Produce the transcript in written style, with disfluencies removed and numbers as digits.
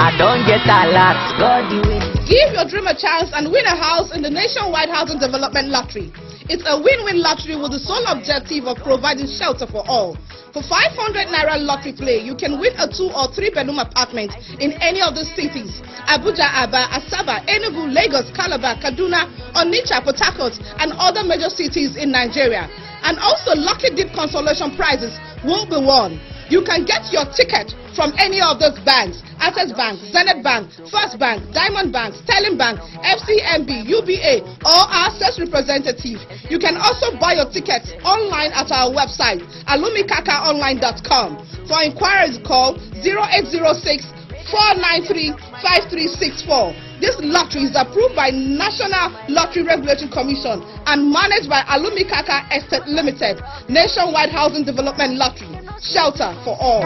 I don't get a lot. God do it. Give your dream a chance and win a house in the Nationwide Housing Development Lottery. It's a win-win lottery with the sole objective of providing shelter for all. For 500 Naira lottery play, you can win a 2 or 3 bedroom apartment in any of the cities: Abuja, Aba, Asaba, Enugu, Lagos, Calabar, Kaduna, Onitsha, Port Harcourt, and other major cities in Nigeria. And also, lucky deep consolation prizes will be won. You can get your ticket from any of those banks: Access Bank, Zenith Bank, First Bank, Diamond Bank, Sterling Bank, FCMB, UBA, or our sales representative. You can also buy your tickets online at our website, alumikakaonline.com. For inquiries, call 0806 493 5364. This lottery is approved by National Lottery Regulatory Commission and managed by Alumikaka Estate Limited. Nationwide Housing Development Lottery. Shelter for all.